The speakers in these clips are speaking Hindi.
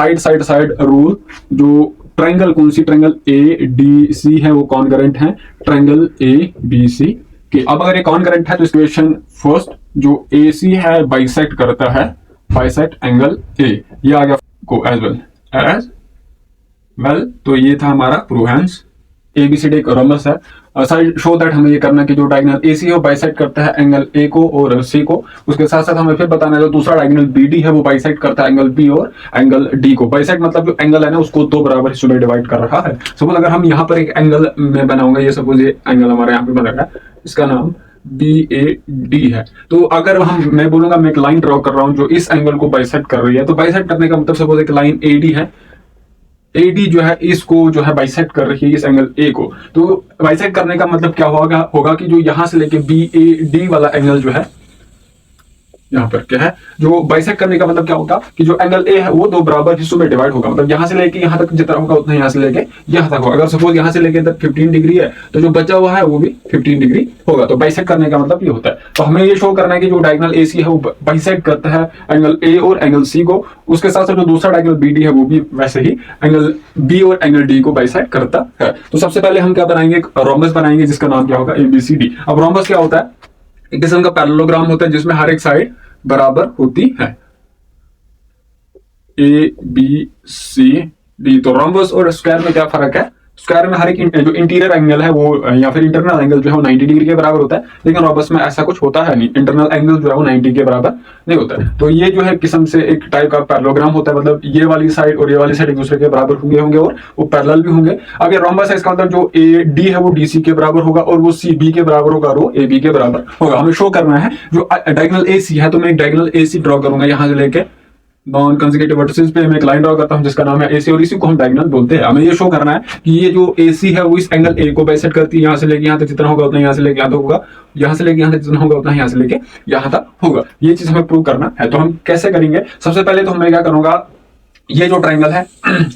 साइड साइड साइड रूल, जो ट्रायंगल कौन सी, ट्रायंगल ए डी सी है वो कॉन्करेंट है ट्रायंगल ए बी सी के। अब अगर ये कॉन्करेंट है तो इक्वेशन फर्स्ट जो ए सी है बाइसेक्ट करता है, बाइसेक्ट एंगल ए, ये आ गया को एज वेल। तो ये था हमारा प्रूवेंस। एबीसीडी एक रोमबस है, शो दैट हमें ये करना कि जो डायगोनल एसी है वो बाइसेक्ट करता है एंगल ए को और सी को। उसके साथ साथ हमें फिर बताना है जो दूसरा डायगोनल बीडी है वो बाइसेक्ट करता है एंगल बी और एंगल डी को। बाइसेक्ट मतलब जो एंगल है ना उसको दो बराबर हिस्सों में डिवाइड कर रहा है। सपोज अगर हम यहाँ पर एक एंगल में बनाऊंगा, ये सपोज ये एंगल हमारे यहाँ पे बना रहा है, इसका नाम BAD है। तो अगर मैं बोलूंगा मैं एक लाइन ड्रॉ कर रहा हूं जो इस एंगल को बाइसेक्ट कर रही है, तो बाइसेक्ट करने का मतलब सपोज एक लाइन AD है, AD जो है इसको जो है बाइसेक्ट कर रही है इस एंगल A को। तो बाइसेक्ट करने का मतलब क्या होगा कि जो यहां से लेके BAD वाला एंगल जो है यहाँ पर क्या है, जो बाइसेक्ट करने का मतलब क्या होगा कि जो एंगल ए है वो दो बराबर हिस्सों में डिवाइड होगा। मतलब यहाँ से लेके यहाँ तक जितना होगा उतना यहाँ से लेके यहाँ तक होगा। अगर सपोज यहाँ से लेके इधर 15 डिग्री है तो जो बचा हुआ है वो भी 15 डिग्री होगा। तो बाइसेक्ट करने का मतलब ये होता है। तो हमें ये शो करना है कि जो डायगोनल AC है वो बाइसेक्ट करता है एंगल A और एंगल C को। उसके साथ साथ जो दूसरा डायगोनल BD है वो भी वैसे ही एंगल B और एंगल D को बाइसेक्ट करता है। तो सबसे पहले हम क्या बनाएंगे, रोम्बस बनाएंगे जिसका नाम क्या होगा ABCD। अब रोम्बस क्या होता है, एक किस्म का पैरेललोग्राम होता है जिसमें हर एक साइड बराबर होती है, ABCD। तो रोम्बस और स्क्वायर में क्या फर्क है, स्क्वायर में हर एक जो इंटीरियर एंगल है वो या फिर इंटरनल एंगल जो है वो 90 डिग्री के बराबर होता है, लेकिन रोम्बस में ऐसा कुछ होता है नहीं, इंटरनल एंगल जो है वो 90 के बराबर नहीं होता है। तो ये जो है किस्म से एक टाइप का पैरेललोग्राम होता है, मतलब ये वाली साइड और ये वाली साइड एक दूसरे के बराबर होंगे और वो पैरेलल भी होंगे। अब ये रोम्बस है, इसका मतलब जो AD है वो DC के बराबर होगा और वो CB के बराबर होगा और वो AB के बराबर होगा। हमें शो करना है जो डायगोनल AC है, तो मैं एक डायगोनल AC ड्रॉ करूंगा यहाँ से लेके नॉन कंसेक्यूटिव वर्टिसेस पे मैं एक लाइन ड्रॉ करता हूं जिसका नाम है AC और इसी को हम डायगोनल बोलते हैं। हमें ये शो करना है कि ये जो AC है वो इस एंगल A को बाइसेक्ट करती है, यहाँ से लेके यहाँ तक जितना होगा उतना यहाँ से लेके यहाँ तक होगा, यहाँ से लेके यहाँ तक जितना होगा उतना यहाँ से लेके यहाँ तक होगा। ये चीज हमें प्रूव करना है। तो हम कैसे करेंगे, सबसे पहले तो मैं क्या करूंगा, ये जो ट्रायंगल है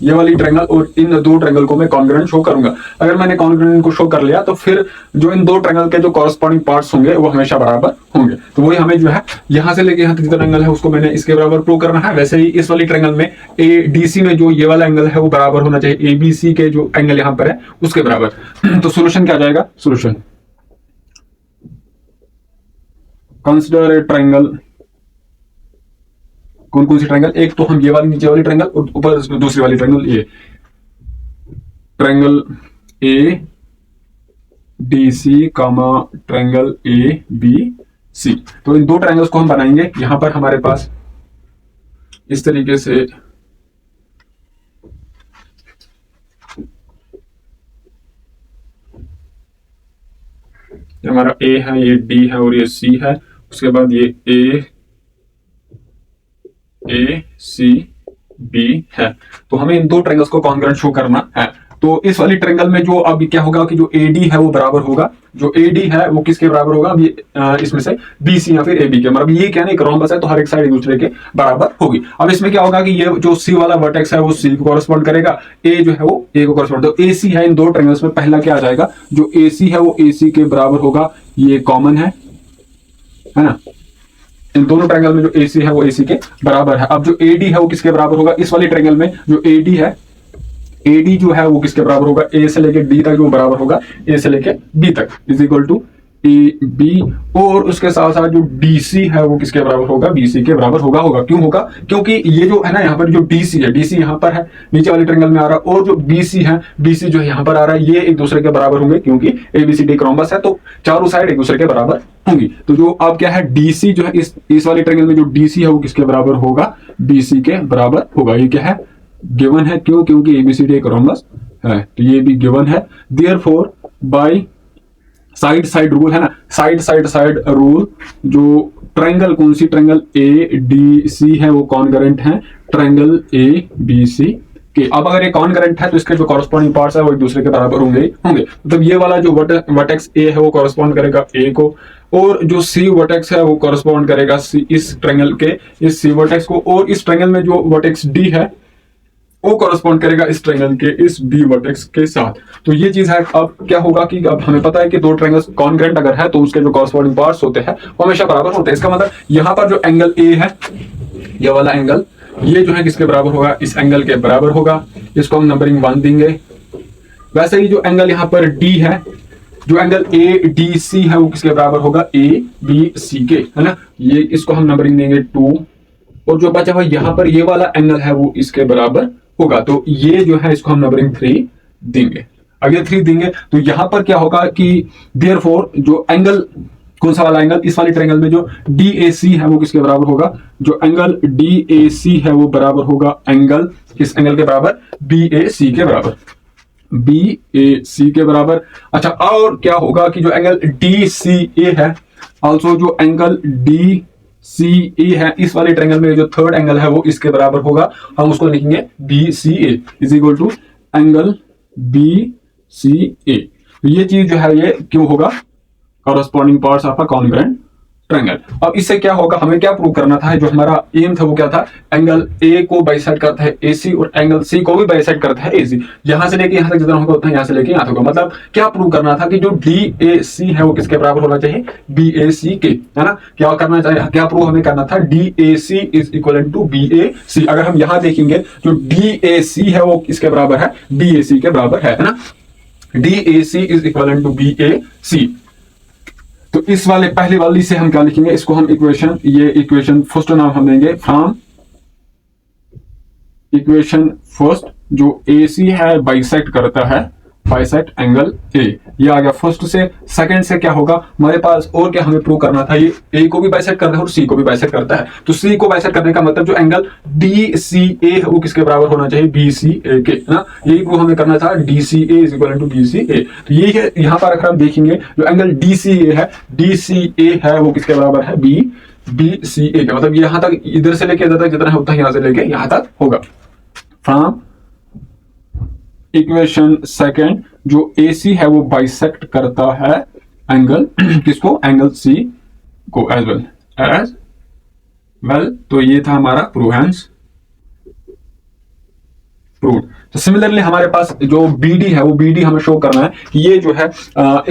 ये वाली ट्रायंगल और इन दो ट्रायंगल को मैं कॉन्ग्रुएंट शो करूंगा। अगर मैंने कॉन्ग्रुएंट को शो कर लिया तो फिर जो इन दो ट्रायंगल के जो कॉरस्पॉन्डिंग पार्ट्स होंगे वो हमेशा बराबर होंगे। तो वही हमें जो है यहाँ से लेके यहाँ तक जितना एंगल है उसको मैंने इसके बराबर प्रूव करना है। वैसे ही इस वाली ट्रायंगल में ADC में जो ये वाला एंगल है वो बराबर होना चाहिए ABC के जो एंगल यहाँ पर है उसके बराबर। तो सोल्यूशन क्या जाएगा, सोल्यूशन कंसिडर ए ट्रायंगल, कौन कौन सी ट्रायंगल, एक तो हम ये वाली नीचे वाली ट्रायंगल और ऊपर दूसरी वाली ट्रायंगल, ये ट्रायंगल ADC कामा ट्रायंगल ABC। तो इन दो ट्रायंगल्स को हम बनाएंगे। यहां पर हमारे पास इस तरीके से हमारा A है, ये D है और ये C है। उसके बाद ये ACB है। तो हमें इन दो ट्रायंगल्स को कॉन्ग्रुएंट शो करना है। तो इस वाली ट्रायंगल में जो अब क्या होगा कि जो AD है वो बराबर होगा, जो AD है वो किसके बराबर होगा, अभी इसमें से BC या फिर AB के। मतलब ये क्या नहीं, एक रोम्बस है तो हर एक साइड एक दूसरे के बराबर होगी। अब इसमें क्या होगा कि ये जो C वाला वर्टेक्स है वो C को कॉरेस्पॉन्ड करेगा, A जो है वो A को कॉरेस्पॉन्ड। तो AC है इन दो ट्रायंगल्स में, पहला क्या आ जाएगा, जो AC है वो AC के बराबर होगा, ये कॉमन है ना। इन दोनों ट्रायंगल में जो AC है वो AC के बराबर है। अब जो AD है वो किसके बराबर होगा, इस वाली ट्रायंगल में जो AD है, AD जो है वो किसके बराबर होगा, A से लेके D तक जो बराबर होगा A से लेके B तक इज इक्वल टू AB। और उसके साथ साथ जो DC है वो किसके बराबर होगा, BC के बराबर होगा। क्यों होगा, क्योंकि ये जो है ना यहाँ पर जो DC है, DC यहाँ पर है नीचे वाली ट्रायंगल में आ रहा है, और जो BC है, BC जो है यहाँ पर आ रहा है, ये एक दूसरे के बराबर होंगे क्योंकि ABCD रोम्बस है तो चारों साइड एक दूसरे के बराबर होंगी। तो जो अब क्या है DC जो है इस वाली ट्रायंगल में जो DC है वो किसके बराबर होगा, BC के बराबर होगा। ये क्या है, गिवन है। क्यों, क्योंकि ABCD एक रोम्बस है, तो ये भी गिवन है। Therefore by side side rule है ना, साइड साइड साइड रूल, जो ट्रायंगल कौन सी, ट्रायंगल ADC है वो कॉन्ग्रुएंट है ट्रायंगल ABC के। अब अगर ये कॉन्ग्रुएंट है तो इसके जो कॉरेस्पॉन्डिंग पार्ट्स है वो एक दूसरे के बराबर होंगे। मतलब ये वाला जो वर्टेक्स A है वो कॉरेस्पॉन्ड करेगा A को, और जो C वर्टेक्स है वो कॉरेस्पॉन्ड करेगा इस ट्रायंगल के इस C वर्टेक्स को, और इस ट्रायंगल में जो वर्टेक्स D है वो कॉरेस्पॉन्ड करेगा इस ट्रायंगल के इस B वर्टेक्स के साथ। तो ये चीज है। अब क्या होगा कि अब हमें पता है कि दो ट्रायंगल्स कॉन्ग्रुएंट अगर है तो उसके जो कॉरेस्पॉन्डिंग पार्ट्स होते हैं वो हमेशा बराबर होते हैं। इसका मतलब यहाँ पर जो एंगल A है, ये वाला एंगल ये जो है किसके बराबर होगा, इस एंगल के बराबर होगा। इसको हम नंबरिंग 1 देंगे। वैसे ही जो एंगल यहाँ पर डी है, जो एंगल ए डी सी है वो किसके बराबर होगा, ए बी सी के, है ना। ये इसको हम नंबरिंग देंगे 2, और जो बचा हुआ यहाँ पर ये वाला एंगल है वो इसके बराबर होगा। तो ये जो है इसको हम नंबरिंग 3 देंगे। अगर 3 देंगे तो यहां पर क्या होगा कि देयरफॉर जो एंगल, कौन सा वाला एंगल, इस वाले ट्रायंगल में जो DAC है वो किसके बराबर होगा, जो एंगल DAC है वो बराबर होगा एंगल, किस एंगल के बराबर, BAC के बराबर, BAC के बराबर। अच्छा, और क्या होगा कि जो एंगल DCA है, आल्सो जो एंगल DCA है, इस वाले ट्रायंगल में जो थर्ड एंगल है वो इसके बराबर होगा। हम उसको लिखेंगे BCA is equal to angle BCA। तो ये चीज जो है ये क्यों होगा, corresponding parts of a congruent triangle. अब इससे क्या होगा, हमें क्या प्रूव करना था, जो हमारा एम था वो क्या था, एंगल ए को बाइसेक्ट करता है AC और एंगल सी को भी बाइसेक्ट करता है AC। यहां से लेके यहां तक जितना होगा उतना यहां से लेके यहां तक होगा। मतलब क्या प्रूव करना था कि जो DAC है वो किसके बराबर होना चाहिए, BAC के, है ना। क्या करना चाहिए, क्या प्रूव हमें करना था, DAC is equal to BAC। अगर हम यहां देखेंगे जो DAC है वो किसके बराबर है, BAC के बराबर है ना। DAC is equal to BAC। तो इस वाले पहली वाली से हम क्या लिखेंगे, इसको हम इक्वेशन, ये इक्वेशन फर्स्ट नाम हम देंगे फ्रॉम इक्वेशन फर्स्ट, जो AC है बाइसेक्ट करता है, बाइसेक्ट एंगल A, ये आ गया फर्स्ट से। सेकंड से क्या होगा हमारे पास, और क्या हमें प्रूव करना था, ये A को भी बाइसेक्ट करता है और C को भी बाइसेक्ट करता है। तो C को बाइसेक्ट करने का मतलब जो एंगल DCA है वो किसके बराबर होना चाहिए, BCA के, है ना। यही प्रूव हमें करना था, DCA is equal to BCA। तो ये है, यहाँ पर अगर हम देखेंगे जो एंगल DCA है वो किसके बराबर है, BCA का। मतलब यहाँ तक, इधर से लेके इधर तक जितना है उतना यहाँ से लेके यहाँ तक होगा। फ्रॉम इक्वेशन सेकंड, जो AC है वो बाइसेक्ट करता है एंगल किसको, एंगल C को एज वेल। तो ये था हमारा प्रूवेंस प्रूव। तो सिमिलरली हमारे पास जो BD है वो BD हमें शो करना है कि ये जो है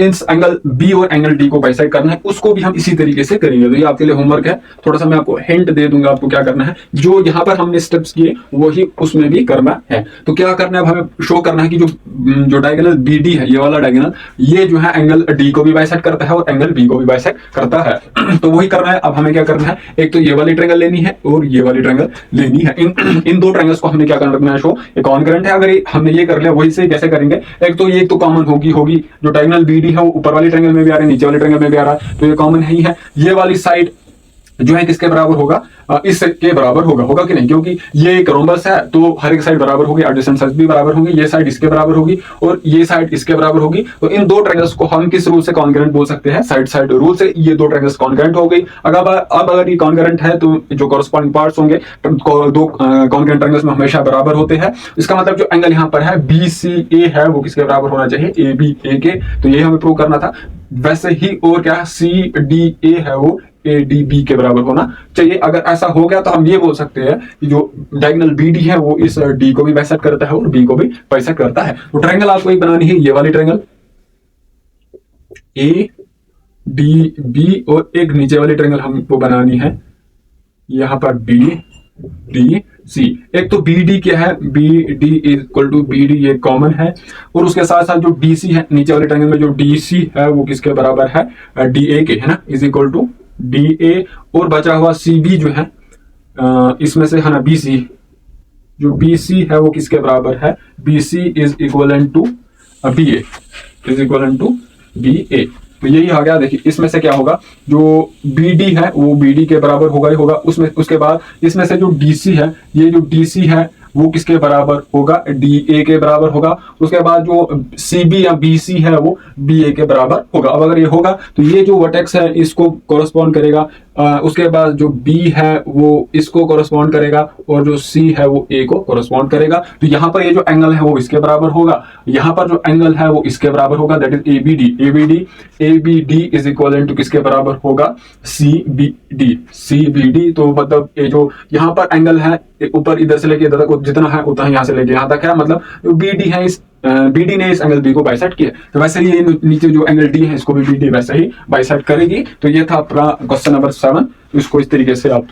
इस एंगल B और एंगल D को बाइसेक्ट करना है, उसको भी हम इसी तरीके से करेंगे। तो ये आपके लिए होमवर्क है, थोड़ा सा मैं आपको हिंट दे दूंगा आपको क्या करना है। जो यहाँ पर हमने स्टेप्स किए वही उसमें भी करना है। तो क्या करना है, हमें शो करना है कि जो डायगोनल BD है, ये वाला डायगोनल, ये जो है एंगल D को भी बाइसेक्ट करता है और एंगल B को भी बाइसेक्ट करता है। तो वही करना है। अब हमें क्या करना है, एक तो ये वाली ट्रायंगल लेनी है और ये वाली ट्रायंगल लेनी है। इन दो ट्रायंगल्स को हमने क्या करना है, शो ये कॉन्करेंट है। अगर हमने ये कर लिया, वही से कैसे करेंगे, एक तो ये तो कॉमन होगी जो डायगोनल BD है वो ऊपर वाली ट्रायंगल में भी आ रहा है, नीचे वाले ट्रायंगल में भी आ रहा है, तो ये कॉमन ही है। ये वाली साइड जो है किसके बराबर होगा, इसके बराबर होगा कि नहीं, क्योंकि ये एक रोम्बस है तो हर एक साइड बराबर होगी, एडजेसेंट साइड भी बराबर होंगी। ये साइड इसके बराबर होगी और ये साइड इसके बराबर होगी। तो इन दो ट्रायंगल्स को हम किस रूल से कॉन्करेंट बोल सकते हैं, साइड साइड रूल से। ये दो ट्रायंगल्स कॉन्करेंट हो गई। अगर ये कॉन्करेंट है तो जो कॉरस्पॉन्डिंग पार्ट्स होंगे दो कॉन्करेंट ट्रायंगल्स में हमेशा बराबर होते हैं। इसका मतलब जो एंगल यहाँ पर है BCA है वो किसके बराबर होना चाहिए, ABA के। तो ये हमें प्रूव करना था। वैसे ही और क्या, CDA है वो ADB के बराबर होना चाहिए। अगर ऐसा हो गया तो हम ये बोल सकते हैं कि जो डायगोनल BD है वो इस D को भी बाइसेक्ट करता है और B को भी बाइसेक्ट करता है। तो ट्रायंगल आपको एक बनानी है, ये वाली ट्रायंगल ADB, और एक नीचे वाली ट्रायंगल हमको बनानी है यहां पर BDC। एक तो BD क्या है, BD इक्वल टू BD, ये कॉमन है। और उसके साथ साथ जो DC है, नीचे वाले ट्रायंगल में जो DC है वो किसके बराबर है, DA के, है ना, इज इक्वल टू DA। और बचा हुआ CB जो है इसमें से है ना BC, जो BC है वो किसके बराबर है, BC is equal to BA, is equal to BA। तो यही आ गया। देखिए इसमें से क्या होगा, जो BD है वो BD के बराबर होगा ही होगा। उसमें उसके बाद इसमें से जो DC है, ये जो DC है वो किसके बराबर होगा, DA के बराबर होगा। उसके बाद जो CB या BC है वो BA के बराबर होगा। अब अगर ये होगा तो ये जो वर्टेक्स है इसको कॉरस्पॉन्ड करेगा, उसके बाद जो B है वो इसको कॉरस्पॉन्ड करेगा और जो C है वो A को कॉरस्पॉन्ड करेगा। तो यहाँ पर ये जो एंगल है वो इसके बराबर होगा, यहाँ पर जो एंगल है वो इसके बराबर होगा, that is ABD is equal to किसके बराबर होगा, CBD। तो मतलब ये जो यहाँ पर एंगल है ऊपर इधर से लेके इधर तक जितना है उतना यहाँ से लेके यहाँ तक है, मतलब BD है, इस BD ने इस एंगल B को बाइसेक्ट किया। तो वैसे ही ये नीचे जो एंगल D है इसको भी BD वैसे ही बाइसेक्ट करेगी। तो ये था अपना क्वेश्चन नंबर 7। इसको इस तरीके से आप